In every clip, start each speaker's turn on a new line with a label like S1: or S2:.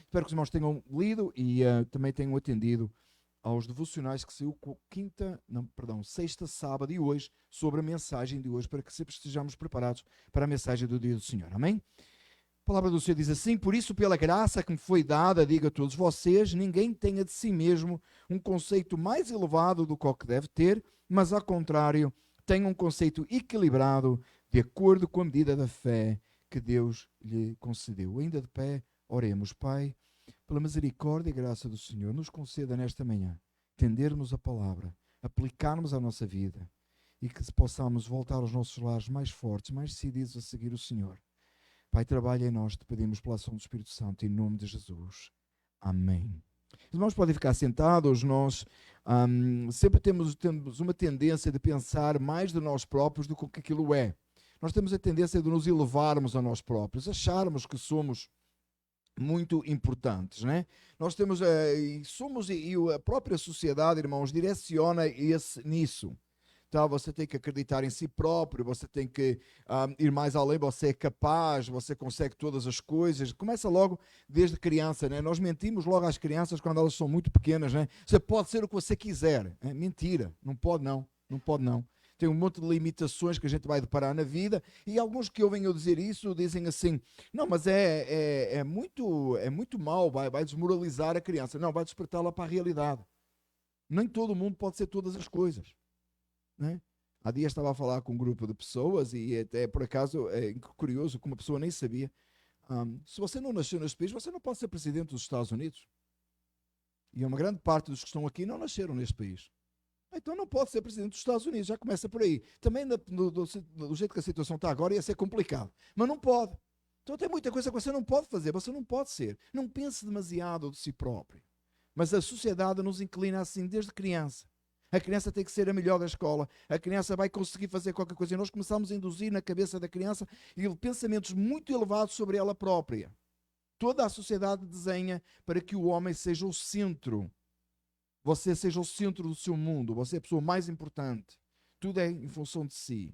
S1: Espero que os irmãos tenham lido e também tenham atendido aos devocionais que saiu sexta, sábado e hoje, sobre a mensagem de hoje, para que sempre estejamos preparados para a mensagem do dia do Senhor. Amém? A palavra do Senhor diz assim: por isso, pela graça que me foi dada, digo a todos vocês, ninguém tenha de si mesmo um conceito mais elevado do que o que deve ter, mas ao contrário, tenha um conceito equilibrado, de acordo com a medida da fé que Deus lhe concedeu. Ainda de pé, oremos. Pai, pela misericórdia e graça do Senhor, nos conceda nesta manhã entendermos a palavra, aplicarmos à nossa vida e que possamos voltar aos nossos lares mais fortes, mais decididos a seguir o Senhor. Pai, trabalha em nós, te pedimos pela ação do Espírito Santo, em nome de Jesus. Amém. Os irmãos podem ficar sentados. Nós sempre temos uma tendência de pensar mais de nós próprios do que aquilo é. Nós temos a tendência de nos elevarmos a nós próprios, acharmos que somos muito importantes, né? Nós temos, e a própria sociedade, irmãos, direciona nisso. Tá? Você tem que acreditar em si próprio, você tem que ir mais além, você é capaz, você consegue todas as coisas. Começa logo desde criança, né? Nós mentimos logo às crianças quando elas são muito pequenas, né? Você pode ser o que você quiser. É mentira, não pode não, não pode não. Tem um monte de limitações que a gente vai deparar na vida, e alguns que ouvem eu dizer isso dizem assim: não, mas é muito mal, vai desmoralizar a criança. Não, vai despertá-la para a realidade. Nem todo mundo pode ser todas as coisas, né? Há dias estava a falar com um grupo de pessoas e até por acaso é curioso que uma pessoa nem sabia. Se você não nasceu neste país, você não pode ser presidente dos Estados Unidos. E uma grande parte dos que estão aqui não nasceram neste país. Então não pode ser presidente dos Estados Unidos, já começa por aí. Também do jeito que a situação está agora ia ser complicado, mas não pode. Então tem muita coisa que você não pode fazer, você não pode ser. Não pense demasiado de si próprio. Mas a sociedade nos inclina assim desde criança. A criança tem que ser a melhor da escola, a criança vai conseguir fazer qualquer coisa. E nós começamos a induzir na cabeça da criança pensamentos muito elevados sobre ela própria. Toda a sociedade desenha para que o homem seja o centro. Você seja o centro do seu mundo, você é a pessoa mais importante. Tudo é em função de si.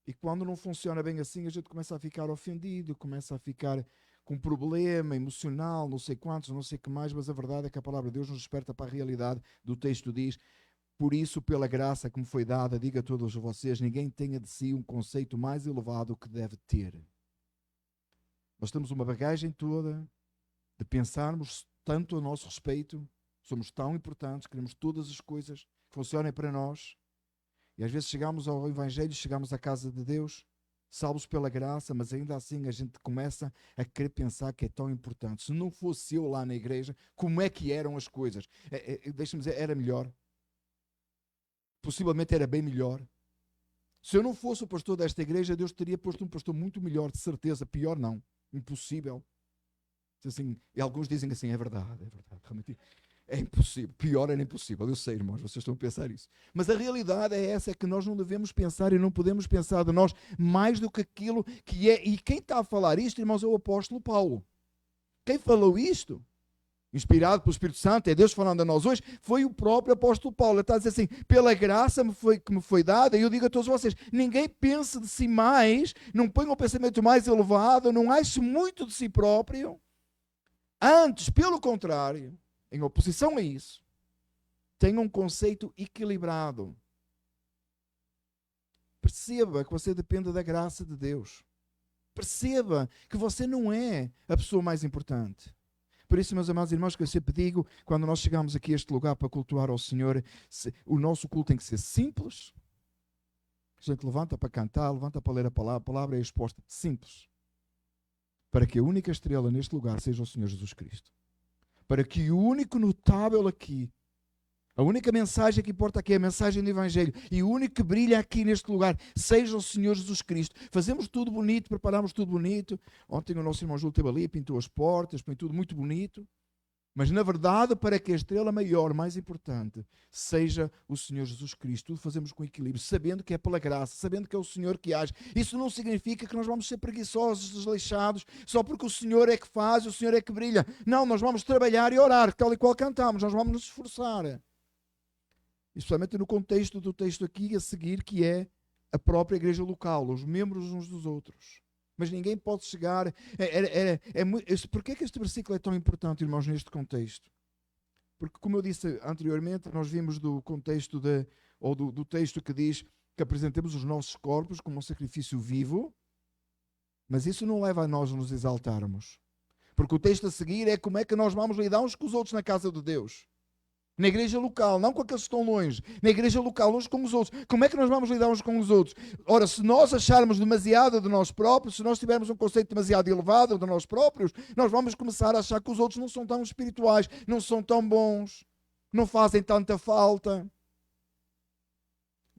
S1: E quando não funciona bem assim, a gente começa a ficar ofendido, começa a ficar com um problema emocional, não sei quantos, não sei o que mais, mas a verdade é que a palavra de Deus nos desperta para a realidade do texto. Diz: por isso, pela graça que me foi dada, digo a todos vocês, ninguém tenha de si um conceito mais elevado que deve ter. Nós temos uma bagagem toda de pensarmos tanto a nosso respeito, somos tão importantes, queremos todas as coisas que funcionem para nós. E às vezes chegamos ao Evangelho, chegamos à casa de Deus, salvos pela graça, mas ainda assim a gente começa a querer pensar que é tão importante. Se não fosse eu lá na igreja, como é que eram as coisas? Deixa-me dizer, era melhor. Possivelmente era bem melhor. Se eu não fosse o pastor desta igreja, Deus teria posto um pastor muito melhor, de certeza. Pior não, impossível. Assim, e alguns dizem assim: é verdade, realmente é impossível. Pior era impossível. Eu sei, irmãos, vocês estão a pensar isso. Mas a realidade é essa, é que nós não devemos pensar e não podemos pensar de nós mais do que aquilo que é. E quem está a falar isto, irmãos, é o apóstolo Paulo. Quem falou isto, inspirado pelo Espírito Santo, é Deus falando a nós hoje, foi o próprio apóstolo Paulo. Ele está a dizer assim: pela graça que me foi dada, e eu digo a todos vocês, ninguém pense de si mais, não ponha um pensamento mais elevado, não ache muito de si próprio. Antes, pelo contrário, em oposição a isso, tenha um conceito equilibrado. Perceba que você depende da graça de Deus. Perceba que você não é a pessoa mais importante. Por isso, meus amados irmãos, que eu sempre digo, quando nós chegamos aqui a este lugar para cultuar ao Senhor, o nosso culto tem que ser simples. A gente levanta para cantar, levanta para ler a palavra é exposta simples. Para que a única estrela neste lugar seja o Senhor Jesus Cristo. Para que o único notável aqui, a única mensagem que importa aqui é a mensagem do Evangelho, e o único que brilha aqui neste lugar seja o Senhor Jesus Cristo. Fazemos tudo bonito, preparamos tudo bonito. Ontem o nosso irmão Júlio esteve ali, pintou as portas, põe tudo muito bonito. Mas na verdade, para que a estrela maior, mais importante, seja o Senhor Jesus Cristo, tudo fazemos com equilíbrio, sabendo que é pela graça, sabendo que é o Senhor que age. Isso não significa que nós vamos ser preguiçosos, desleixados, só porque o Senhor é que faz, o Senhor é que brilha. Não, nós vamos trabalhar e orar, tal e qual cantamos, nós vamos nos esforçar. Especialmente no contexto do texto aqui a seguir, que é a própria igreja local, os membros uns dos outros. Mas ninguém pode chegar. Porquê é que este versículo é tão importante, irmãos, neste contexto? Porque, como eu disse anteriormente, nós vimos do contexto do texto que diz que apresentemos os nossos corpos como um sacrifício vivo, mas isso não leva a nós nos exaltarmos. Porque o texto a seguir é como é que nós vamos lidar uns com os outros na casa de Deus. Na igreja local, não com aqueles que estão longe. Na igreja local, uns com os outros. Como é que nós vamos lidar uns com os outros? Ora, se nós acharmos demasiado de nós próprios, se nós tivermos um conceito demasiado elevado de nós próprios, nós vamos começar a achar que os outros não são tão espirituais, não são tão bons, não fazem tanta falta.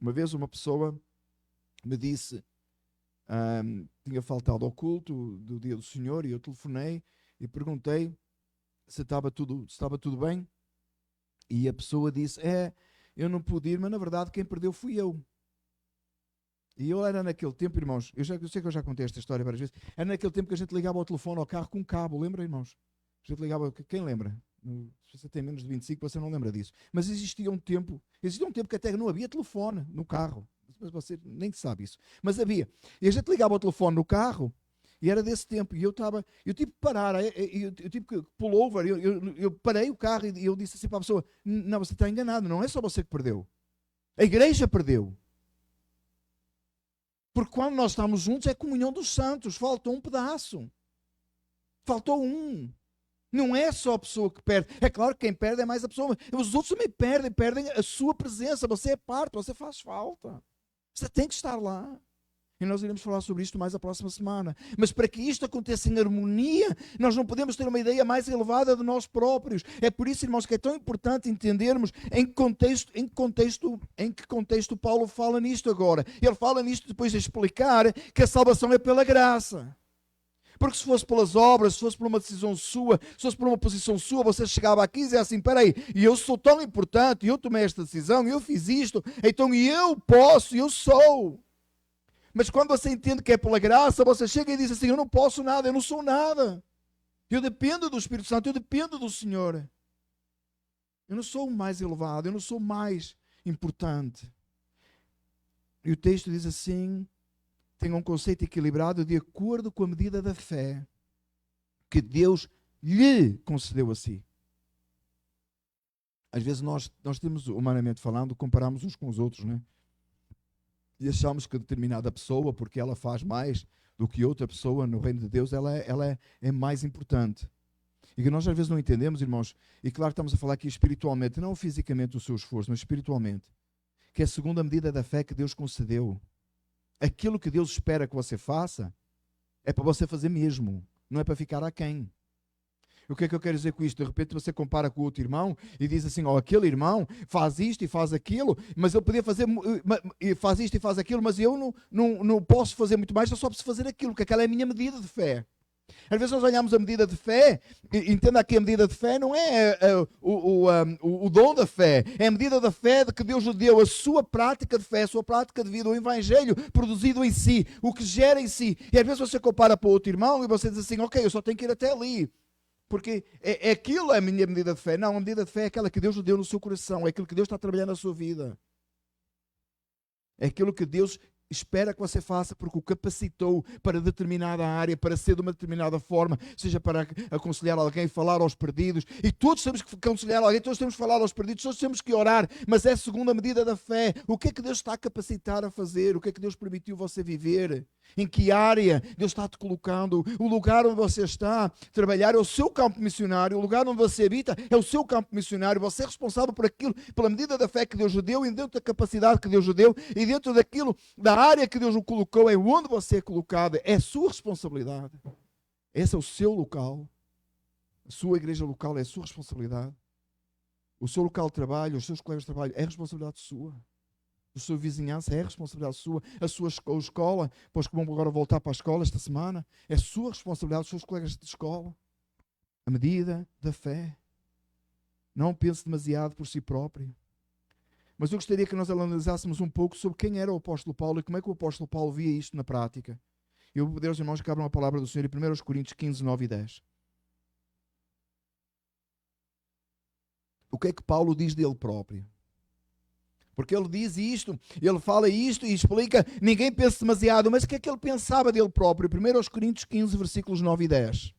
S1: Uma vez uma pessoa me disse, tinha faltado ao culto do dia do Senhor, e eu telefonei e perguntei se estava tudo bem. E a pessoa disse, eu não pude ir, mas na verdade quem perdeu fui eu. E eu era naquele tempo, irmãos, eu sei que eu já contei esta história várias vezes, era naquele tempo que a gente ligava ao telefone ao carro com um cabo, lembra, irmãos? A gente ligava, quem lembra? Se você tem menos de 25, você não lembra disso. Mas existia um tempo que até não havia telefone no carro. Mas você nem sabe isso. Mas havia. E a gente ligava ao telefone no carro, e era desse tempo, e eu tive que parar, eu tive que pull over, eu parei o carro e eu disse assim para a pessoa, não, você está enganado, não é só você que perdeu, a igreja perdeu. Porque quando nós estamos juntos é comunhão dos santos, faltou um pedaço, faltou um. Não é só a pessoa que perde, é claro que quem perde é mais a pessoa, mas os outros também perdem a sua presença, você é parte, você faz falta, você tem que estar lá. E nós iremos falar sobre isto mais a próxima semana. Mas para que isto aconteça em harmonia, nós não podemos ter uma ideia mais elevada de nós próprios. É por isso, irmãos, que é tão importante entendermos em que contexto Paulo fala nisto agora. Ele fala nisto depois de explicar que a salvação é pela graça. Porque se fosse pelas obras, se fosse por uma decisão sua, se fosse por uma posição sua, você chegava aqui e dizia assim, peraí, e eu sou tão importante, eu tomei esta decisão, eu fiz isto, então eu posso, eu sou. Mas quando você entende que é pela graça, você chega e diz assim, eu não posso nada, eu não sou nada. Eu dependo do Espírito Santo, eu dependo do Senhor. Eu não sou o mais elevado, eu não sou o mais importante. E o texto diz assim, tem um conceito equilibrado de acordo com a medida da fé que Deus lhe concedeu a si. Às vezes nós temos, humanamente falando, comparamos uns com os outros, não é? E achamos que determinada pessoa, porque ela faz mais do que outra pessoa no reino de Deus, ela é mais importante. E que nós às vezes não entendemos, irmãos, e claro que estamos a falar aqui espiritualmente, não fisicamente o seu esforço, mas espiritualmente, que é segundo a medida da fé que Deus concedeu. Aquilo que Deus espera que você faça, é para você fazer mesmo, não é para ficar aquém. O que é que eu quero dizer com isto? De repente você compara com o outro irmão e diz assim, aquele irmão faz isto e faz aquilo, mas eu podia fazer, faz isto e faz aquilo, mas eu não posso fazer muito mais, eu só preciso fazer aquilo, porque aquela é a minha medida de fé. Às vezes nós olhamos a medida de fé, entenda aqui, a medida de fé não é o dom da fé, é a medida da fé de que Deus lhe deu, a sua prática de fé, a sua prática de vida, o evangelho produzido em si, o que gera em si. E às vezes você compara para o outro irmão e você diz assim, ok, eu só tenho que ir até ali. Porque aquilo é a minha medida de fé. Não, a medida de fé é aquela que Deus lhe deu no seu coração. É aquilo que Deus está trabalhando na sua vida. É aquilo que Deus espera que você faça, porque o capacitou para determinada área, para ser de uma determinada forma, seja para aconselhar alguém, falar aos perdidos. E todos temos que aconselhar alguém, todos temos que falar aos perdidos, todos temos que orar, mas é segundo a medida da fé. O que é que Deus está a capacitar a fazer? O que é que Deus permitiu você viver? Em que área Deus está te colocando? O lugar onde você está a trabalhar é o seu campo missionário, o lugar onde você habita é o seu campo missionário. Você é responsável por aquilo, pela medida da fé que Deus lhe deu, e dentro da capacidade que Deus lhe deu, e dentro daquilo, da área que Deus o colocou, é onde você é colocado, é sua responsabilidade. Esse é o seu local. A sua igreja local é a sua responsabilidade. O seu local de trabalho, os seus colegas de trabalho, é responsabilidade sua. A sua vizinhança é responsabilidade sua. A sua escola, pois que vão agora voltar para a escola esta semana, é sua responsabilidade, os seus colegas de escola. A medida da fé. Não pense demasiado por si próprio. Mas eu gostaria que nós analisássemos um pouco sobre quem era o apóstolo Paulo e como é que o apóstolo Paulo via isto na prática. Eu vou pedir aos irmãos que abram a palavra do Senhor em 1 Coríntios 15, 9 e 10. O que é que Paulo diz dele próprio? Porque ele diz isto, ele fala isto e explica, ninguém pensa demasiado, mas o que é que ele pensava dele próprio? 1 Coríntios 15, versículos 9 e 10.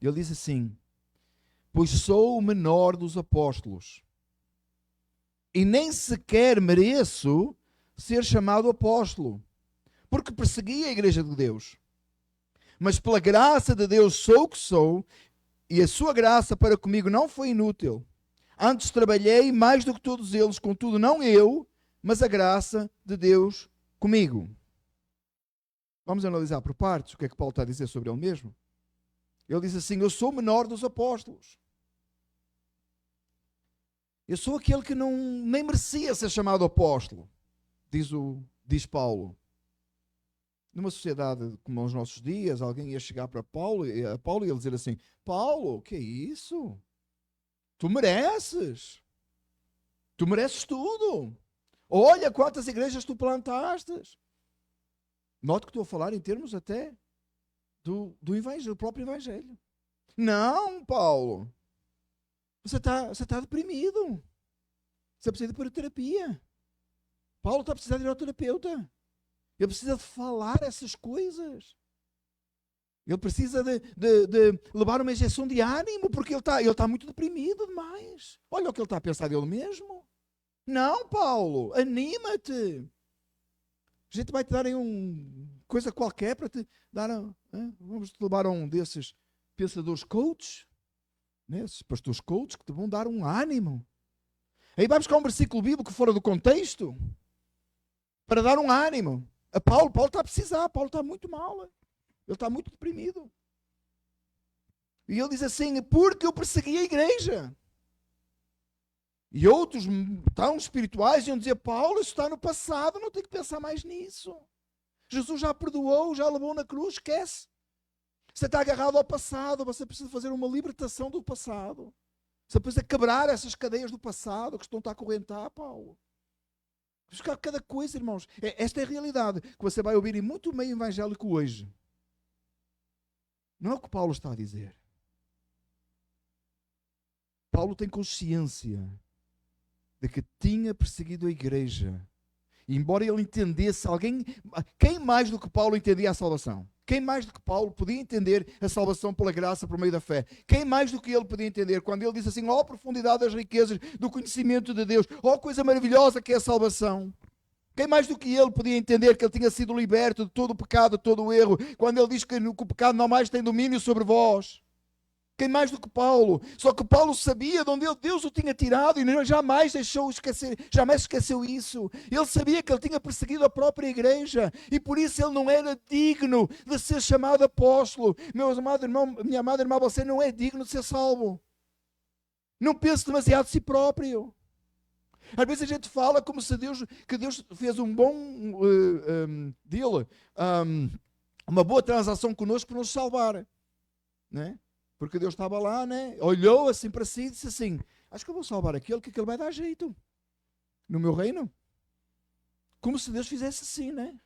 S1: Ele diz assim: pois sou o menor dos apóstolos, e nem sequer mereço ser chamado apóstolo, porque persegui a igreja de Deus. Mas pela graça de Deus sou o que sou, e a sua graça para comigo não foi inútil. Antes trabalhei mais do que todos eles, contudo não eu, mas a graça de Deus comigo. Vamos analisar por partes o que é que Paulo está a dizer sobre ele mesmo. Ele diz assim: eu sou o menor dos apóstolos. Eu sou aquele que nem merecia ser chamado apóstolo, diz Paulo. Numa sociedade como os nossos dias, alguém ia chegar para Paulo e ia dizer assim: Paulo, o que é isso? Tu mereces tudo. Olha quantas igrejas tu plantaste. Note que estou a falar em termos até do evangelho, do próprio evangelho. Não, Paulo. Você está deprimido. Você precisa de ir para a terapia. Paulo está precisando ir ao terapeuta. Ele precisa de falar essas coisas. Ele precisa de levar uma injeção de ânimo, porque ele está muito deprimido demais. Olha o que ele está a pensar dele mesmo. Não, Paulo, anima-te. A gente vai te dar aí coisa qualquer para te dar. Vamos te levar a um desses pensadores coaches, né? Esses pastores coaches que te vão dar um ânimo. Aí vai buscar um versículo bíblico fora do contexto para dar um ânimo. Paulo está a precisar, Paulo está muito mal. Ele está muito deprimido. E ele diz assim: porque eu persegui a igreja. E outros tão espirituais iam dizer: Paulo, isso está no passado, não tem que pensar mais nisso. Jesus já perdoou, já levou na cruz, esquece. Você está agarrado ao passado, você precisa fazer uma libertação do passado. Você precisa quebrar essas cadeias do passado que estão a acorrentar, Paulo. Buscar cada coisa, irmãos. Esta é a realidade que você vai ouvir em muito meio evangélico hoje. Não é o que Paulo está a dizer. Paulo tem consciência de que tinha perseguido a igreja. E embora ele entendesse quem mais do que Paulo entendia a salvação? Quem mais do que Paulo podia entender a salvação pela graça por meio da fé? Quem mais do que ele podia entender? Quando ele disse assim: ó profundidade das riquezas do conhecimento de Deus, ó coisa maravilhosa que é a salvação. Quem mais do que ele podia entender que ele tinha sido liberto de todo o pecado, de todo o erro, quando ele diz que o pecado não mais tem domínio sobre vós? Quem mais do que Paulo? Só que Paulo sabia de onde Deus o tinha tirado e jamais esqueceu isso. Ele sabia que ele tinha perseguido a própria igreja e por isso ele não era digno de ser chamado apóstolo. Meu amado irmão, minha amada irmã, você não é digno de ser salvo. Não pense demasiado de si próprio. Às vezes a gente fala como se Deus fez um bom deal, uma boa transação connosco para nos salvar, né? Porque Deus estava lá, né? Olhou assim para si e disse assim: acho que eu vou salvar aquele, que aquele vai dar jeito no meu reino. Como se Deus fizesse assim, né?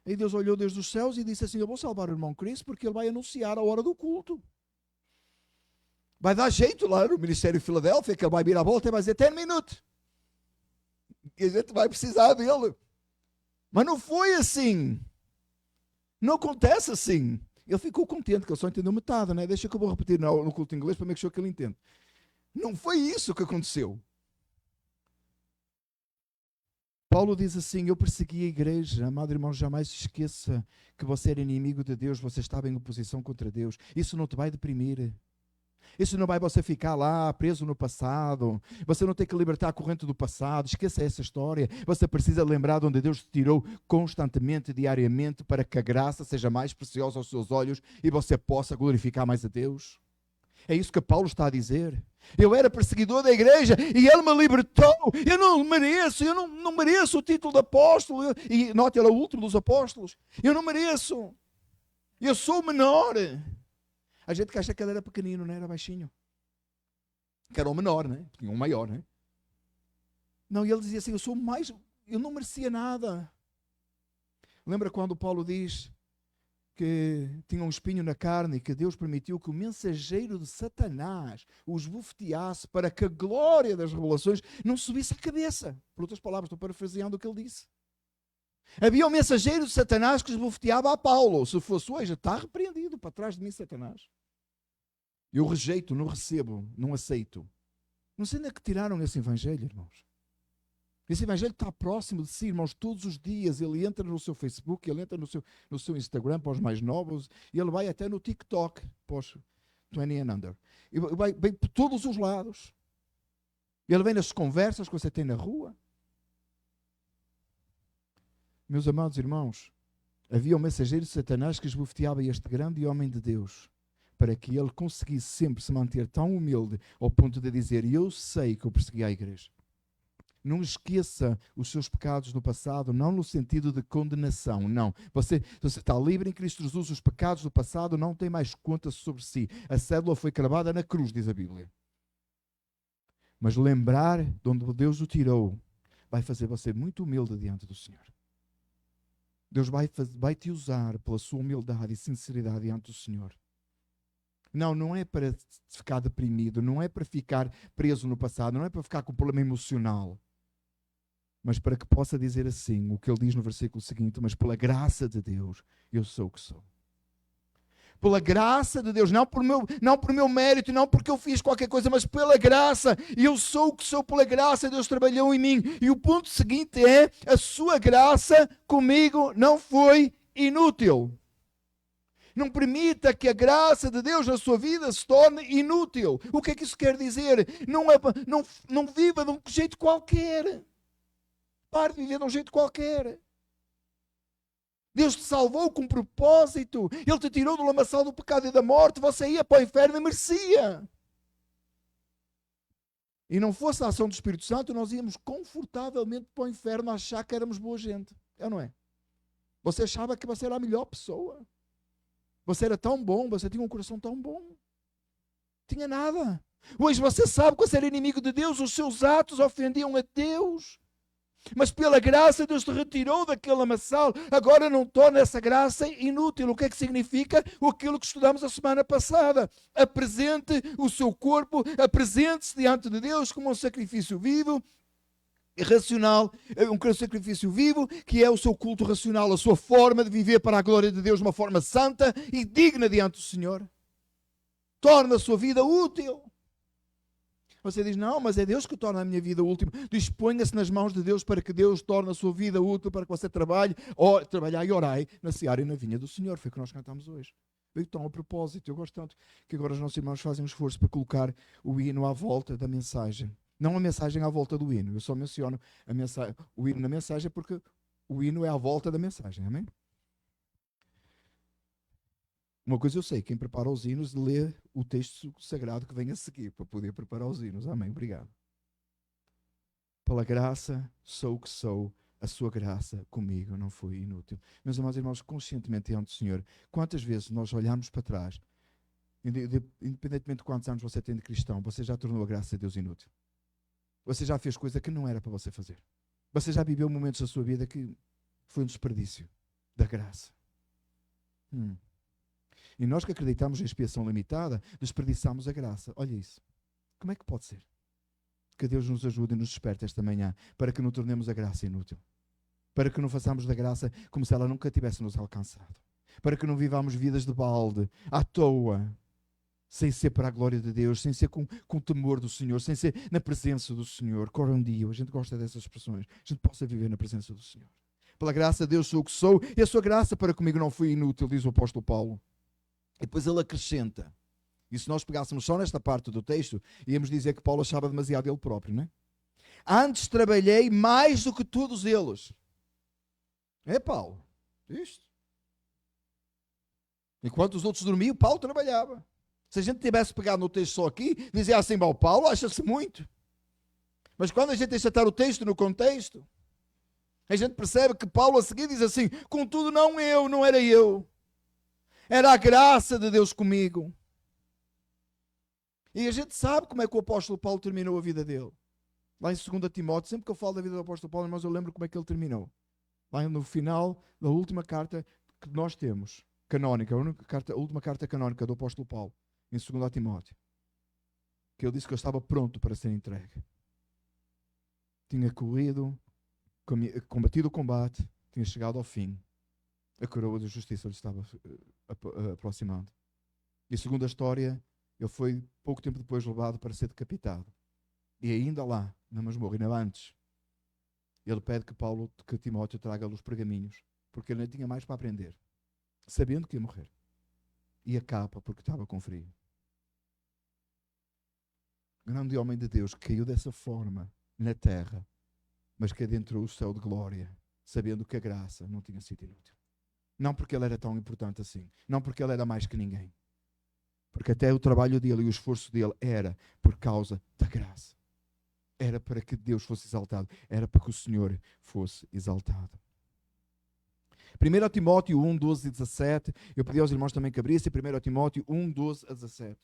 S1: Aí Deus olhou desde os céus e disse assim: eu vou salvar o irmão Cristo porque ele vai anunciar a hora do culto. Vai dar jeito lá no Ministério de Filadélfia, que ele vai vir à volta e vai dizer 10 minutos. E a gente vai precisar dele. Mas não foi assim. Não acontece assim. Ele ficou contente, que ele só entendeu metade, né? Deixa que eu vou repetir no culto inglês para make sure que ele entenda. Não foi isso que aconteceu. Paulo diz assim: eu persegui a igreja. Amado irmão, jamais se esqueça que você era inimigo de Deus, você estava em oposição contra Deus. Isso não te vai deprimir. Isso não vai você ficar lá preso no passado. Você não tem que libertar a corrente do passado. Esqueça essa história. Você precisa lembrar de onde Deus te tirou constantemente, diariamente, para que a graça seja mais preciosa aos seus olhos e você possa glorificar mais a Deus. É isso que Paulo está a dizer. Eu era perseguidor da igreja e ele me libertou. Eu não mereço o título de apóstolo. E note, ele é o último dos apóstolos. Eu não mereço. Eu sou o menor. A gente que acha que ele era pequenino, né? Era baixinho. Que era o menor, né? Tinha um maior, né? Não, e ele dizia assim: eu sou mais, eu não merecia nada. Lembra quando Paulo diz: que tinham um espinho na carne e que Deus permitiu que o mensageiro de Satanás os bofeteasse para que a glória das revelações não subisse à cabeça. Por outras palavras, estou parafraseando o que ele disse. Havia um mensageiro de Satanás que esbofeteava a Paulo. Se fosse hoje, está repreendido para trás de mim, Satanás. Eu rejeito, não recebo, não aceito. Não sei onde é que tiraram esse evangelho, irmãos. Esse evangelho está próximo de si, irmãos, todos os dias. Ele entra no seu Facebook, ele entra no seu Instagram para os mais novos, e ele vai até no TikTok para os 20 and under. E vai por todos os lados. Ele vem nas conversas que você tem na rua. Meus amados irmãos, havia um mensageiro de Satanás que esbofeteava este grande homem de Deus, para que ele conseguisse sempre se manter tão humilde ao ponto de dizer: eu sei que eu persegui a igreja. Não esqueça os seus pecados no passado, não no sentido de condenação, não. Você está livre em Cristo Jesus, os pecados do passado não têm mais conta sobre si. A cédula foi cravada na cruz, diz a Bíblia. Mas lembrar de onde Deus o tirou vai fazer você muito humilde diante do Senhor. Deus vai te usar pela sua humildade e sinceridade diante do Senhor. Não é para ficar deprimido, não é para ficar preso no passado, não é para ficar com problema emocional. Mas para que possa dizer assim, o que ele diz no versículo seguinte: mas pela graça de Deus, eu sou o que sou. Pela graça de Deus, não por meu mérito, não porque eu fiz qualquer coisa, mas pela graça, eu sou o que sou pela graça, Deus trabalhou em mim. E o ponto seguinte é: a sua graça comigo não foi inútil. Não permita que a graça de Deus na sua vida se torne inútil. O que é que isso quer dizer? Não viva de um jeito qualquer. Pare de viver de um jeito qualquer. Deus te salvou com propósito. Ele te tirou do lamaçal do pecado e da morte. Você ia para o inferno e merecia. E não fosse a ação do Espírito Santo, nós íamos confortavelmente para o inferno a achar que éramos boa gente. É ou não é? Você achava que você era a melhor pessoa. Você era tão bom, você tinha um coração tão bom. Tinha nada. Hoje você sabe que você era inimigo de Deus, os seus atos ofendiam a Deus. Mas pela graça Deus te retirou daquele lamaçal. Agora não torna essa graça inútil. O que é que significa? Aquilo que estudamos a semana passada. Apresente o seu corpo, apresente-se diante de Deus como um sacrifício vivo e racional, um sacrifício vivo, que é o seu culto racional, a sua forma de viver para a glória de Deus de uma forma santa e digna diante do Senhor. Torna a sua vida útil. Você diz: não, mas é Deus que torna a minha vida útil. Disponha-se nas mãos de Deus para que Deus torne a sua vida útil, para que você trabalhar e orai na seara e na vinha do Senhor. Foi o que nós cantamos hoje. Então, a propósito, eu gosto tanto que agora os nossos irmãos fazem um esforço para colocar o hino à volta da mensagem. Não a mensagem à volta do hino. Eu só menciono o hino na mensagem porque o hino é à volta da mensagem. Amém? Uma coisa eu sei, quem prepara os hinos lê o texto sagrado que vem a seguir para poder preparar os hinos. Amém, obrigado. Pela graça sou o que sou, a sua graça comigo não foi inútil. Meus amados irmãos, conscientemente diante do Senhor, quantas vezes nós olhamos para trás, independentemente de quantos anos você tem de cristão, você já tornou a graça de Deus inútil. Você já fez coisa que não era para você fazer. Você já viveu momentos da sua vida que foi um desperdício da graça. E nós que acreditamos em expiação limitada, desperdiçamos a graça. Olha isso. Como é que pode ser? Que Deus nos ajude e nos desperte esta manhã para que não tornemos a graça inútil. Para que não façamos da graça como se ela nunca tivesse nos alcançado. Para que não vivamos vidas de balde, à toa, sem ser para a glória de Deus, sem ser com o temor do Senhor, sem ser na presença do Senhor. Corra um dia, a gente gosta dessas expressões, a gente possa viver na presença do Senhor. Pela graça de Deus sou o que sou, e a sua graça para comigo não foi inútil, diz o apóstolo Paulo. E depois ele acrescenta. E se nós pegássemos só nesta parte do texto, íamos dizer que Paulo achava demasiado dele próprio, não é? Antes trabalhei mais do que todos eles. É Paulo. Isto. Enquanto os outros dormiam, Paulo trabalhava. Se a gente tivesse pegado no texto só aqui, dizia assim: bom, Paulo acha-se muito. Mas quando a gente deixa estar o texto no contexto, a gente percebe que Paulo a seguir diz assim: contudo não era eu. Era a graça de Deus comigo. E a gente sabe como é que o apóstolo Paulo terminou a vida dele. Lá em 2 Timóteo, sempre que eu falo da vida do apóstolo Paulo, irmãos, eu lembro como é que ele terminou. Lá no final da última carta que nós temos, canónica, a última carta canónica do apóstolo Paulo, em 2 Timóteo, que ele disse que eu estava pronto para ser entregue. Tinha corrido, combatido o combate, tinha chegado ao fim. A coroa da justiça lhe estava aproximando. E segundo a história, ele foi pouco tempo depois levado para ser decapitado. E ainda lá, na masmorra, ainda antes, ele pede que Timóteo traga-lhe os pergaminhos, porque ele não tinha mais para aprender, sabendo que ia morrer. E a capa, porque estava com frio. Grande homem de Deus que caiu dessa forma na terra, mas que adentrou o céu de glória, sabendo que a graça não tinha sido inútil. Não porque ele era tão importante assim, não porque ele era mais que ninguém, porque até o trabalho dele e o esforço dele era por causa da graça. Era para que Deus fosse exaltado, era para que o Senhor fosse exaltado. 1 Timóteo 1, 12 e 17, eu pedi aos irmãos também que abrissem 1 Timóteo 1, 12 a 17.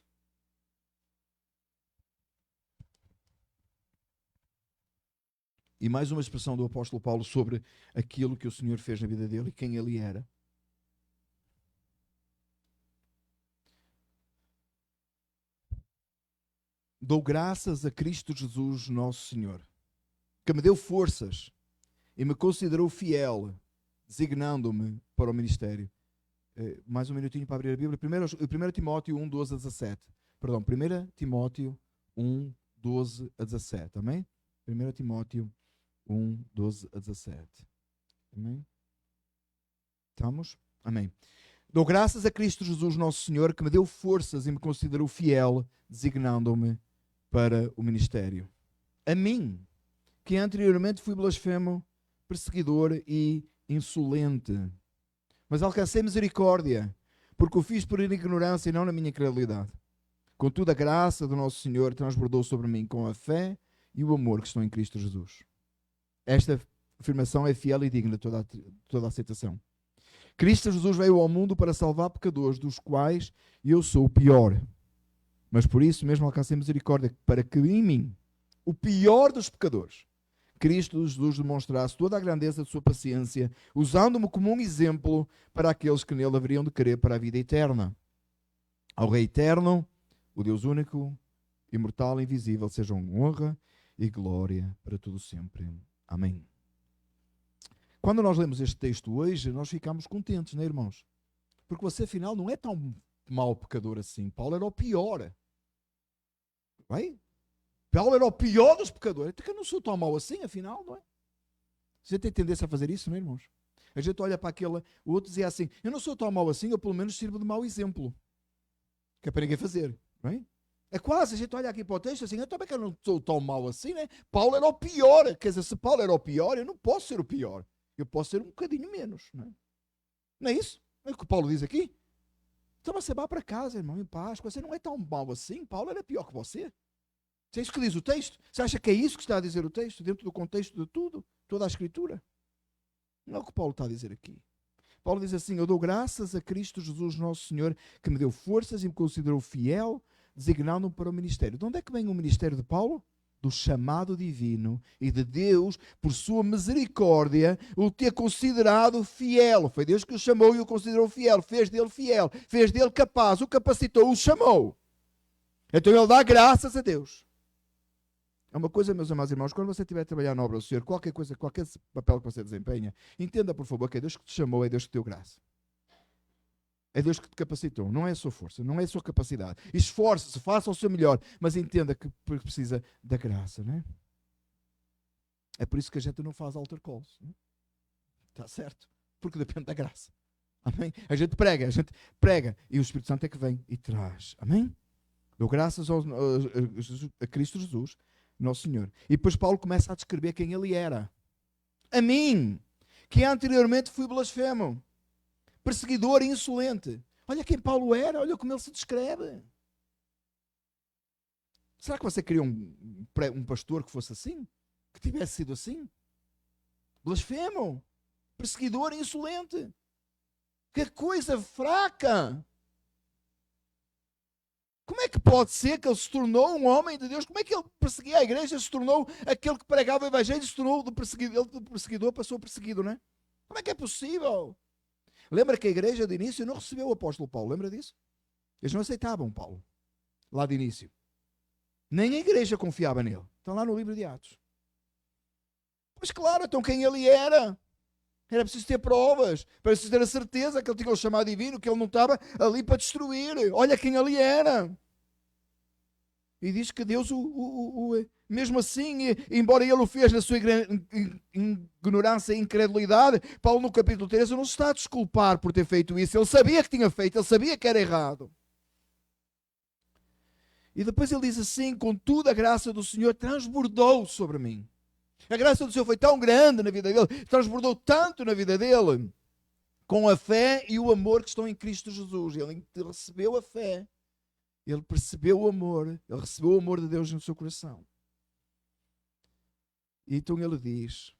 S1: E mais uma expressão do apóstolo Paulo sobre aquilo que o Senhor fez na vida dele e quem ele era. Dou graças a Cristo Jesus, nosso Senhor, que me deu forças e me considerou fiel, designando-me para o ministério. Mais um minutinho para abrir a Bíblia. 1 Timóteo 1, 12 a 17. Perdão, 1 Timóteo 1, 12 a 17. Amém? 1 Timóteo 1, 12 a 17. Amém? Estamos? Amém. Dou graças a Cristo Jesus, nosso Senhor, que me deu forças e me considerou fiel, designando-me para o ministério. A mim, que anteriormente fui blasfemo, perseguidor e insolente, mas alcancei misericórdia, porque o fiz por ignorância e não na minha incredulidade. Contudo, a graça do nosso Senhor transbordou sobre mim com a fé e o amor que estão em Cristo Jesus. Esta afirmação é fiel e digna de toda a aceitação. Cristo Jesus veio ao mundo para salvar pecadores, dos quais eu sou o pior. Mas por isso mesmo alcancei misericórdia, para que em mim, o pior dos pecadores, Cristo Jesus demonstrasse toda a grandeza de sua paciência, usando-me como um exemplo para aqueles que nele haveriam de crer para a vida eterna. Ao Rei eterno, o Deus único, imortal e invisível, sejam honra e glória para todo sempre. Amém. Quando nós lemos este texto hoje, nós ficamos contentes, não é, irmãos? Porque você, afinal, não é tão mau pecador assim. Paulo era o pior. Vai? Paulo era o pior dos pecadores. Até que eu não sou tão mau assim, afinal, não é? Você tem tendência a fazer isso, não é, irmãos? A gente olha para aquele, o outro dizia assim, eu não sou tão mau assim, eu pelo menos sirvo de mau exemplo. Que é para ninguém fazer, não é? É quase, a gente olha aqui para o texto assim, eu também que eu não sou tão mau assim, né? Paulo era o pior. Quer dizer, se Paulo era o pior, eu não posso ser o pior. Eu posso ser um bocadinho menos, não é? Não é isso? Não é o que o Paulo diz aqui? Então você vá para casa, irmão, em paz. Você não é tão mau assim. Paulo era pior que você. É isso que diz o texto? Você acha que é isso que está a dizer o texto? Dentro do contexto de tudo? Toda a Escritura? Não é o que Paulo está a dizer aqui. Paulo diz assim, eu dou graças a Cristo Jesus nosso Senhor, que me deu forças e me considerou fiel, designando-me para o ministério. De onde é que vem o ministério de Paulo? Do chamado divino e de Deus, por sua misericórdia, o ter considerado fiel. Foi Deus que o chamou e o considerou fiel, fez dele capaz, o capacitou, o chamou. Então ele dá graças a Deus. É uma coisa, meus amados irmãos, quando você estiver a trabalhar na obra do Senhor, qualquer coisa, qualquer papel que você desempenha, entenda, por favor, que é Deus que te chamou, é Deus que te deu graça. É Deus que te capacitou, não é a sua força, não é a sua capacidade. Esforce-se, faça o seu melhor, mas entenda que precisa da graça, não é? É por isso que a gente não faz altar calls. Não é? Está certo? Porque depende da graça. Amém? A gente prega, e o Espírito Santo é que vem e traz. Amém? Dou graças a Cristo Jesus, nosso Senhor. E depois Paulo começa a descrever quem ele era. A mim, que anteriormente fui blasfemo, perseguidor e insolente. Olha quem Paulo era, olha como ele se descreve. Será que você queria um pastor que fosse assim? Que tivesse sido assim? Blasfemo, perseguidor e insolente. Que coisa fraca! Como é que pode ser que ele se tornou um homem de Deus? Como é que ele perseguia a igreja, se tornou aquele que pregava o evangelho, se tornou do perseguidor, passou perseguido, não é? Como é que é possível? Lembra que a igreja de início não recebeu o apóstolo Paulo, lembra disso? Eles não aceitavam Paulo, lá de início. Nem a igreja confiava nele. Estão lá no livro de Atos. Pois claro, então quem ele era? Era preciso ter provas, para preciso ter a certeza que ele tinha o chamado divino, que ele não estava ali para destruir. Olha quem ele era. E diz que Deus, mesmo assim, embora ele o fez na sua ignorância e incredulidade, Paulo no capítulo 13 não se está a desculpar por ter feito isso. Ele sabia que tinha feito, ele sabia que era errado. E depois ele diz assim: contudo a graça do Senhor transbordou sobre mim. A graça do Senhor foi tão grande na vida dele, transbordou tanto na vida dele, com a fé e o amor que estão em Cristo Jesus. Ele recebeu a fé, ele percebeu o amor, ele recebeu o amor de Deus no seu coração. E então ele diz: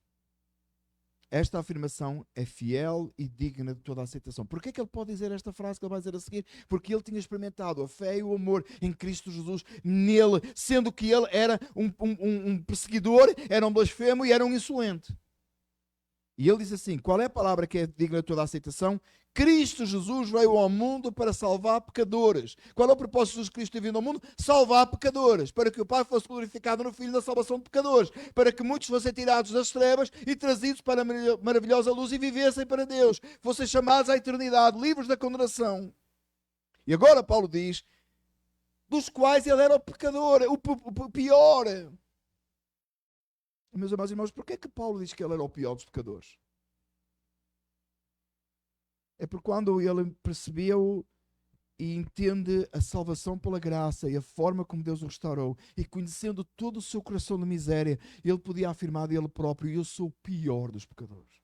S1: esta afirmação é fiel e digna de toda a aceitação. Porquê é que ele pode dizer esta frase que ele vai dizer a seguir? Porque ele tinha experimentado a fé e o amor em Cristo Jesus nele, sendo que ele era um perseguidor, era um blasfemo e era um insolente. E ele diz assim: qual é a palavra que é digna de toda a aceitação? Cristo Jesus veio ao mundo para salvar pecadores. Qual é o propósito de Jesus Cristo ter vindo ao mundo? Salvar pecadores, para que o Pai fosse glorificado no Filho da salvação de pecadores, para que muitos fossem tirados das trevas e trazidos para a maravilhosa luz e vivessem para Deus, fossem chamados à eternidade, livres da condenação. E agora Paulo diz, dos quais ele era o pecador, o pior. Meus amados irmãos, porquê é que Paulo diz que ele era o pior dos pecadores? É porque quando ele percebeu e entende a salvação pela graça e a forma como Deus o restaurou, e conhecendo todo o seu coração de miséria, ele podia afirmar dele próprio: eu sou o pior dos pecadores.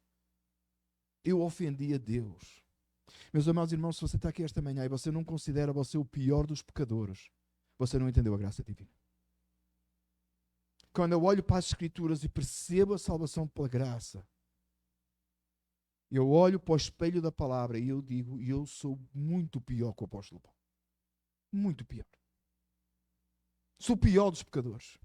S1: Eu ofendi a Deus. Meus amados irmãos, se você está aqui esta manhã e você não considera você o pior dos pecadores, você não entendeu a graça divina. Quando eu olho para as Escrituras e percebo a salvação pela graça, eu olho para o espelho da palavra e eu digo: eu sou muito pior que o apóstolo Paulo. Muito pior. Sou o pior dos pecadores.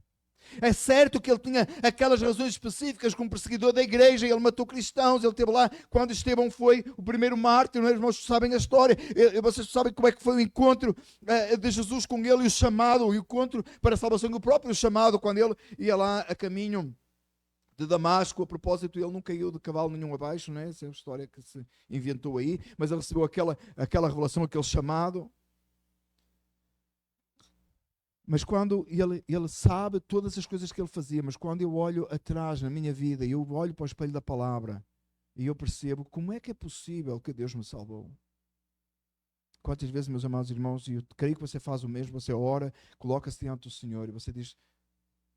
S1: É certo que ele tinha aquelas razões específicas como perseguidor da igreja, ele matou cristãos, ele esteve lá quando Estevão foi o primeiro mártir, não é? Irmãos, sabem a história, vocês sabem como é que foi o encontro de Jesus com ele e o chamado, o encontro para a salvação, o próprio chamado, quando ele ia lá a caminho de Damasco. A propósito, ele não caiu de cavalo nenhum abaixo, não é? Essa é a história que se inventou aí, mas ele recebeu aquela revelação, aquele chamado. Mas quando ele sabe todas as coisas que ele fazia, mas quando eu olho atrás na minha vida, eu olho para o espelho da palavra e eu percebo como é que é possível que Deus me salvou. Quantas vezes, meus amados irmãos, e eu creio que você faz o mesmo, você ora, coloca-se diante do Senhor e você diz: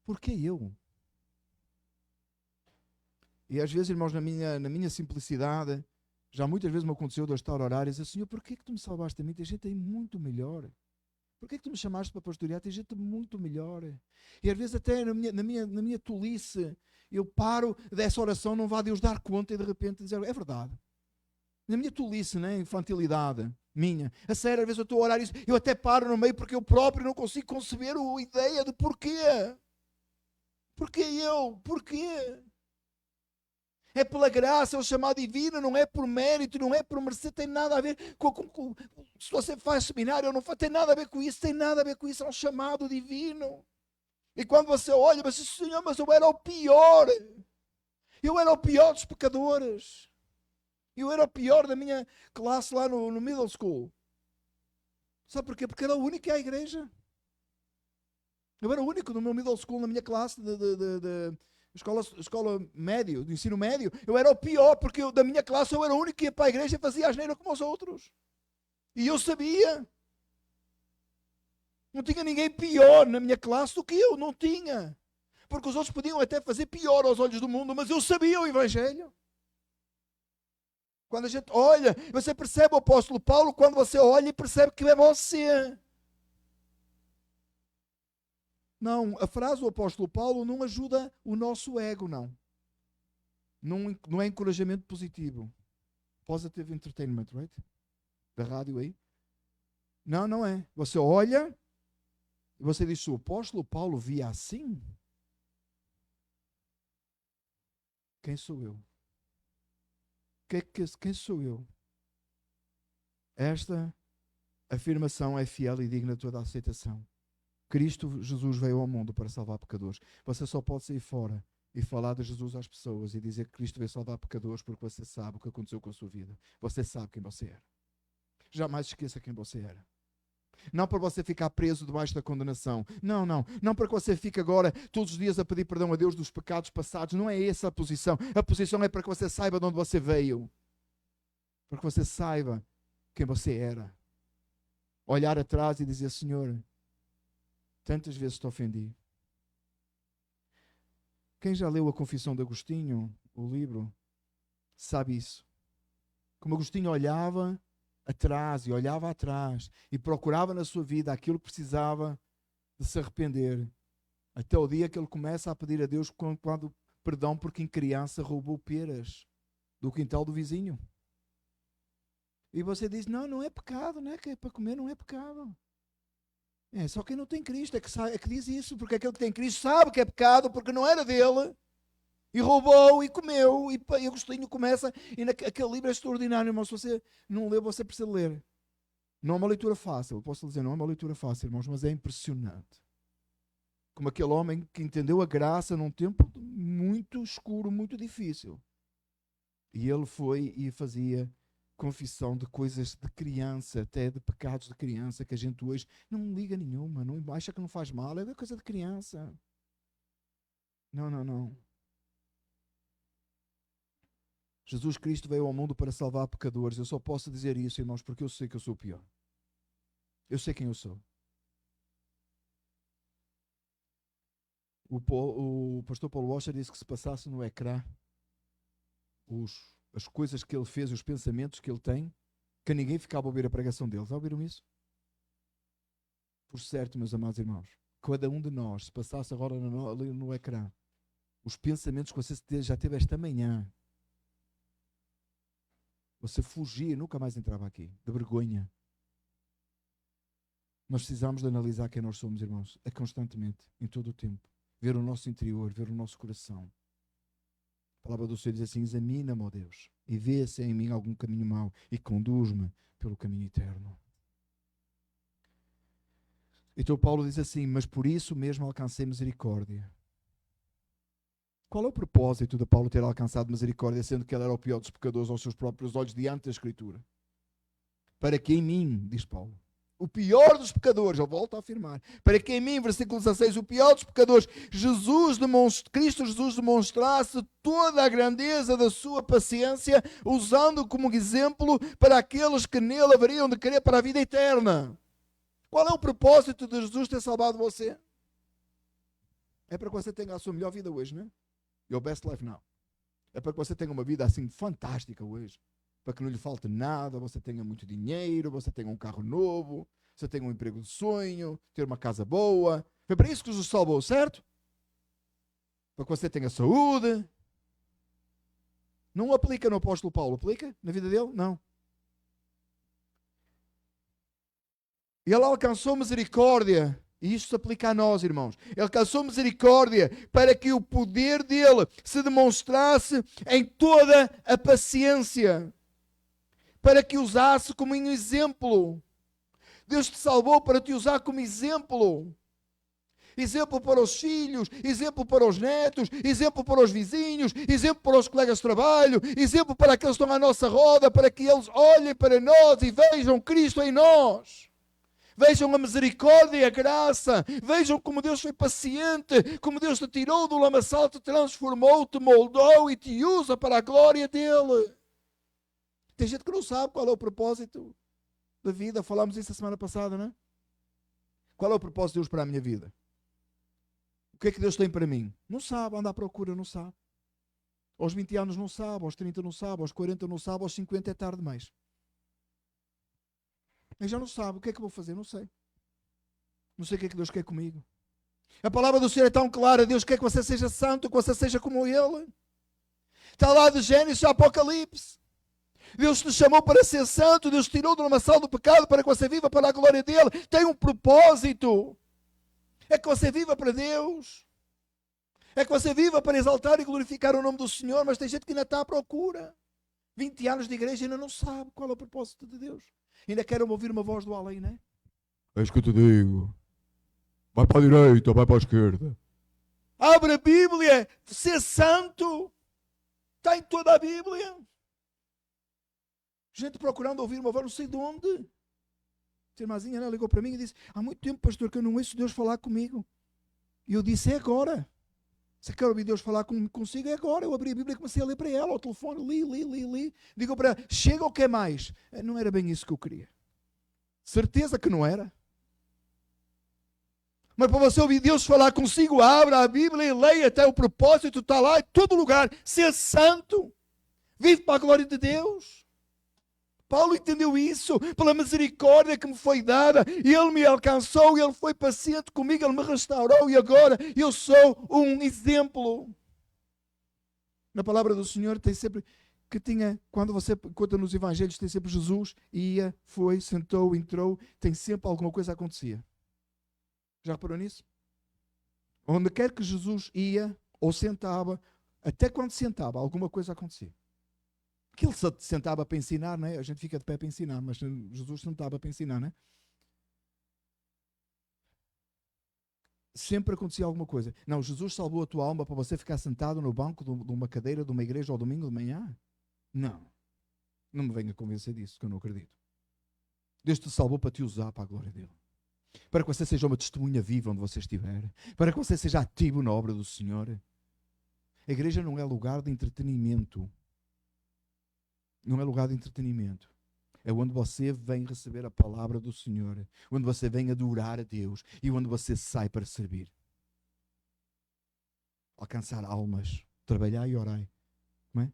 S1: por que eu? E às vezes, irmãos, na minha simplicidade, já muitas vezes me aconteceu de eu estar a orar e dizer: Senhor, por que tu me salvaste a mim? Tem gente aí muito melhor. Por que tu me chamaste para pastorear? Tem gente muito melhor. E às vezes até na minha tolice, eu paro dessa oração, não vá Deus dar conta e de repente dizer: é verdade. Na minha tolice, né? Infantilidade minha. A sério, às vezes eu estou a orar isso, eu até paro no meio porque eu próprio não consigo conceber a ideia de porquê. Porquê eu? Porquê? É pela graça, é o chamado divino, não é por mérito, não é por merecer, tem nada a ver com se você faz seminário ou não faz, tem nada a ver com isso, tem nada a ver com isso, é um chamado divino. E quando você olha, você diz: Senhor, mas eu era o pior dos pecadores, eu era o pior da minha classe lá no middle school. Sabe porquê? Porque era o único que ia à igreja. Eu era o único no meu middle school, na minha classe de escola médio, de ensino médio. Eu era o pior, porque da minha classe eu era o único que ia para a igreja e fazia asneira como os outros. E eu sabia. Não tinha ninguém pior na minha classe do que eu, não tinha. Porque os outros podiam até fazer pior aos olhos do mundo, mas eu sabia o Evangelho. Quando a gente olha, você percebe o apóstolo Paulo, quando você olha e percebe que é você. Não, a frase do apóstolo Paulo não ajuda o nosso ego, não. Não é encorajamento positivo. Positive entertainment, right? Da rádio aí. Não, não é. Você olha e você diz: o apóstolo Paulo via assim? Quem sou eu? Quem sou eu? Esta afirmação é fiel e digna de toda a aceitação. Cristo Jesus veio ao mundo para salvar pecadores. Você só pode sair fora e falar de Jesus às pessoas e dizer que Cristo veio salvar pecadores porque você sabe o que aconteceu com a sua vida. Você sabe quem você era. Jamais esqueça quem você era. Não para você ficar preso debaixo da condenação. Não. Não para que você fique agora todos os dias a pedir perdão a Deus dos pecados passados. Não é essa a posição. A posição é para que você saiba de onde você veio. Para que você saiba quem você era. Olhar atrás e dizer: Senhor, tantas vezes te ofendi. Quem já leu a Confissão de Agostinho, o livro, sabe isso. Como Agostinho olhava atrás e procurava na sua vida aquilo que precisava de se arrepender, até o dia que ele começa a pedir a Deus quando perdão porque em criança roubou peras do quintal do vizinho. E você diz: não é pecado, não é que é para comer, não é pecado. É só quem não tem Cristo é que diz isso, porque aquele que tem Cristo sabe que é pecado porque não era dele. E roubou e comeu. E Agostinho começa. E aquele livro é extraordinário, irmãos. Se você não leu, você precisa ler. Não é uma leitura fácil. Posso dizer, não é uma leitura fácil, irmãos, mas é impressionante. Como aquele homem que entendeu a graça num tempo muito escuro, muito difícil. E ele foi e fazia confissão de coisas de criança, até de pecados de criança, que a gente hoje não liga nenhuma, não acha que não faz mal, é coisa de criança. Não. Jesus Cristo veio ao mundo para salvar pecadores. Eu só posso dizer isso, irmãos, porque eu sei que eu sou o pior. Eu sei quem eu sou. O pastor Paulo Washer disse que se passasse no ecrã as coisas que ele fez, os pensamentos que ele tem, que ninguém ficava a ouvir a pregação dele. Já ouviram isso? Por certo, meus amados irmãos, cada um de nós, se passasse agora ali no ecrã, os pensamentos que você já teve esta manhã, você fugia e nunca mais entrava aqui, de vergonha. Nós precisamos de analisar quem nós somos, irmãos, constantemente, em todo o tempo. Ver o nosso interior, ver o nosso coração. A palavra do Senhor diz assim: examina-me, ó Deus, e vê se há em mim algum caminho mau e conduz-me pelo caminho eterno. Então Paulo diz assim: mas por isso mesmo alcancei misericórdia. Qual é o propósito de Paulo ter alcançado misericórdia, sendo que ele era o pior dos pecadores aos seus próprios olhos diante da Escritura? Para que em mim, diz Paulo, o pior dos pecadores, eu volto a afirmar, para que em mim, versículo 16, o pior dos pecadores, Cristo Jesus demonstrasse toda a grandeza da sua paciência, usando como exemplo para aqueles que nele haveriam de crer para a vida eterna. Qual é o propósito de Jesus ter salvado você? É para que você tenha a sua melhor vida hoje, não é? Your best life now. É para que você tenha uma vida assim fantástica hoje. Para que não lhe falte nada, você tenha muito dinheiro, você tenha um carro novo, você tenha um emprego de sonho, ter uma casa boa. Foi para isso que Jesus salvou, certo? Para que você tenha saúde. Não aplica no apóstolo Paulo, aplica na vida dele? Não. Ele alcançou misericórdia. E isto se aplica a nós, irmãos. Ele alcançou misericórdia para que o poder dele se demonstrasse em toda a paciência. Para que usasse como um exemplo. Deus te salvou para te usar como exemplo. Exemplo para os filhos, exemplo para os netos, exemplo para os vizinhos, exemplo para os colegas de trabalho, exemplo para aqueles que estão à nossa roda, para que eles olhem para nós e vejam Cristo em nós. Vejam a misericórdia e a graça. Vejam como Deus foi paciente, como Deus te tirou do lamaçal, te transformou, te moldou e te usa para a glória dele. Tem gente que não sabe qual é o propósito da vida. Falámos isso a semana passada, não é? Qual é o propósito de Deus para a minha vida? O que é que Deus tem para mim? Não sabe, anda à procura, não sabe. Aos 20 anos não sabe, aos 30 não sabe, aos 40 não sabe, aos 50 é tarde demais. Eu já não sabe, o que é que eu vou fazer? Não sei. Não sei o que é que Deus quer comigo. A palavra do Senhor é tão clara, Deus quer que você seja santo, que você seja como Ele. Está lá de Gênesis a Apocalipse. Deus te chamou para ser santo, Deus te tirou do lamaçal do pecado para que você viva para a glória dEle. Tem um propósito. É que você viva para Deus. É que você viva para exaltar e glorificar o nome do Senhor, mas tem gente que ainda está à procura. 20 anos de igreja e ainda não sabe qual é o propósito de Deus. Ainda querem ouvir uma voz do além, não é? É isso que eu te digo. Vai para a direita, vai para a esquerda. Abre a Bíblia. Ser santo. Está em toda a Bíblia. Gente procurando ouvir uma voz, não sei de onde. A irmãzinha, né, ligou para mim e disse: há muito tempo, pastor, que eu não ouço Deus falar comigo. E eu disse: é agora. Se quer ouvir Deus falar consigo, é agora. Eu abri a Bíblia e comecei a ler para ela, ao telefone, li. Digo para ela: chega ou quer mais? Não era bem isso que eu queria. Certeza que não era. Mas para você ouvir Deus falar consigo, abra a Bíblia e leia até o propósito, está lá em todo lugar. Ser santo. Vive para a glória de Deus. Paulo entendeu isso, pela misericórdia que me foi dada, e ele me alcançou, ele foi paciente comigo, ele me restaurou, e agora eu sou um exemplo. Na palavra do Senhor tem sempre, quando você conta nos evangelhos, tem sempre Jesus, ia, foi, sentou, entrou, tem sempre alguma coisa que acontecia. Já reparou nisso? Onde quer que Jesus ia, ou sentava, até quando sentava, alguma coisa acontecia. Que ele sentava para ensinar, não é? A gente fica de pé para ensinar, mas Jesus sentava para ensinar, não é? Sempre acontecia alguma coisa. Não, Jesus salvou a tua alma para você ficar sentado no banco de uma cadeira de uma igreja ao domingo de manhã? Não. Não me venha convencer disso, que eu não acredito. Deus te salvou para te usar para a glória dele. Para que você seja uma testemunha viva onde você estiver. Para que você seja ativo na obra do Senhor. A igreja não é lugar de entretenimento. Não é lugar de entretenimento. É onde você vem receber a palavra do Senhor. Onde você vem adorar a Deus. E onde você sai para servir. Alcançar almas. Trabalhar e orar. Não é?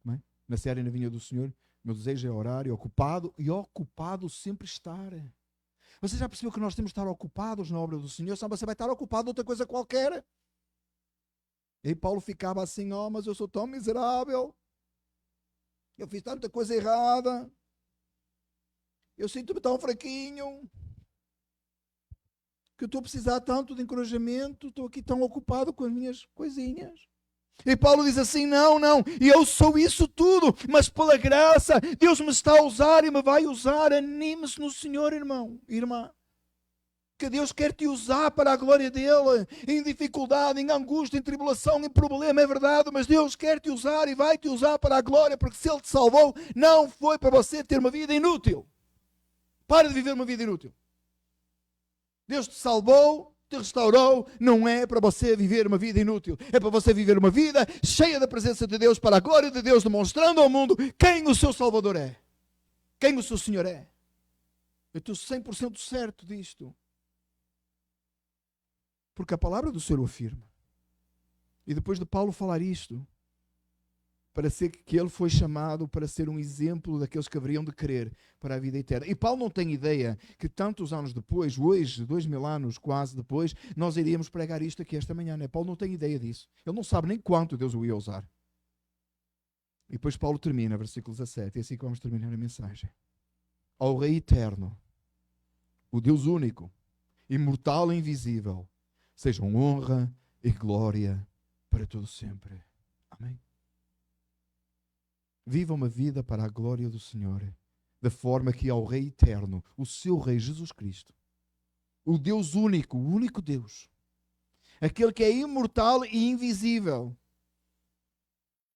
S1: Não é? Na série Na Vinha do Senhor, meu desejo é orar e ocupado sempre estar. Você já percebeu que nós temos de estar ocupados na obra do Senhor? Senão você vai estar ocupado de outra coisa qualquer. E aí Paulo ficava assim: mas eu sou tão miserável. Eu fiz tanta coisa errada. Eu sinto-me tão fraquinho. Que eu estou a precisar tanto de encorajamento. Estou aqui tão ocupado com as minhas coisinhas. E Paulo diz assim: não, eu sou isso tudo, mas pela graça, Deus me está a usar e me vai usar. Anime-se no Senhor, irmão, irmã. Que Deus quer te usar para a glória dele, em dificuldade, em angústia, em tribulação, em problema, é verdade, mas Deus quer te usar e vai te usar para a glória, porque se ele te salvou, não foi para você ter uma vida inútil. Para de viver uma vida inútil. Deus te salvou, te restaurou, não é para você viver uma vida inútil, é para você viver uma vida cheia da presença de Deus, para a glória de Deus, demonstrando ao mundo quem o seu Salvador é, quem o seu Senhor é. Eu estou 100% certo disto. Porque a palavra do Senhor o afirma. E depois de Paulo falar isto, para ser que ele foi chamado para ser um exemplo daqueles que haveriam de crer para a vida eterna. E Paulo não tem ideia que tantos anos depois, hoje, 2000 anos quase depois, nós iríamos pregar isto aqui esta manhã. Né? Paulo não tem ideia disso. Ele não sabe nem quanto Deus o ia usar. E depois Paulo termina, versículo 17, é assim que vamos terminar a mensagem. Ao Rei eterno, o Deus único, imortal e invisível, sejam honra e glória para todo sempre. Amém. Viva uma vida para a glória do Senhor, da forma que ao Rei eterno, o seu Rei Jesus Cristo, o Deus único, o único Deus, aquele que é imortal e invisível,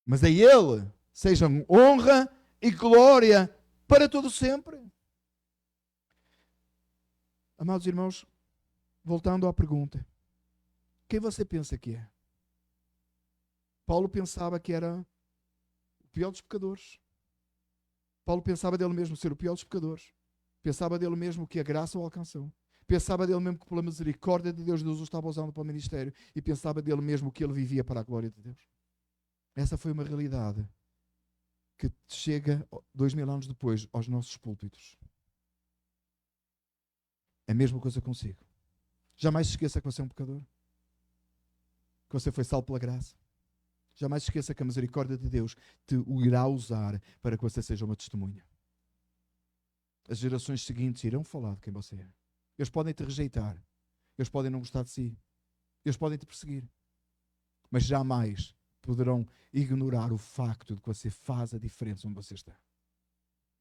S1: mas a Ele sejam honra e glória para todo sempre. Amados irmãos, voltando à pergunta, quem você pensa que é? Paulo pensava que era o pior dos pecadores. Paulo pensava dele mesmo ser o pior dos pecadores. Pensava dele mesmo que a graça o alcançou. Pensava dele mesmo que pela misericórdia de Deus, Deus o estava usando para o ministério. E pensava dele mesmo que ele vivia para a glória de Deus. Essa foi uma realidade que chega 2000 anos depois aos nossos púlpitos. É a mesma coisa consigo. Jamais se esqueça que você é um pecador. Que você foi salvo pela graça. Jamais se esqueça que a misericórdia de Deus te irá usar para que você seja uma testemunha. As gerações seguintes irão falar de quem você é. Eles podem te rejeitar. Eles podem não gostar de si. Eles podem te perseguir. Mas jamais poderão ignorar o facto de que você faz a diferença onde você está.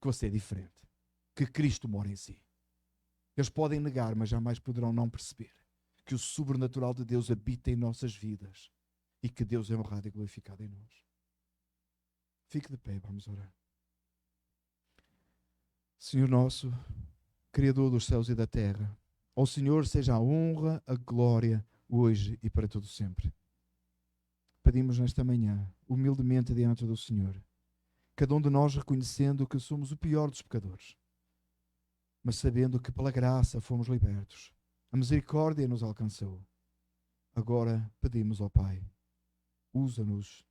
S1: Que você é diferente. que Cristo mora em si. Eles podem negar, mas jamais poderão não perceber que o sobrenatural de Deus habita em nossas vidas e que Deus é honrado e glorificado em nós. Fique de pé, vamos orar. Senhor nosso, Criador dos céus e da terra, ao Senhor seja a honra, a glória, hoje e para todo sempre. Pedimos nesta manhã, humildemente diante do Senhor, cada um de nós reconhecendo que somos o pior dos pecadores, mas sabendo que pela graça fomos libertos. A misericórdia nos alcançou. Agora pedimos ao Pai, usa-nos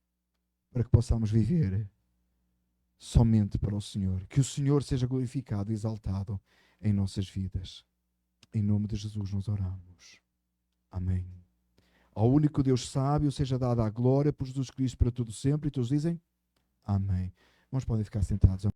S1: para que possamos viver somente para o Senhor. Que o Senhor seja glorificado e exaltado em nossas vidas. Em nome de Jesus nós oramos. Amém. Ao único Deus sábio seja dada a glória por Jesus Cristo para todo sempre. E todos dizem amém. Irmãos, podem ficar sentados.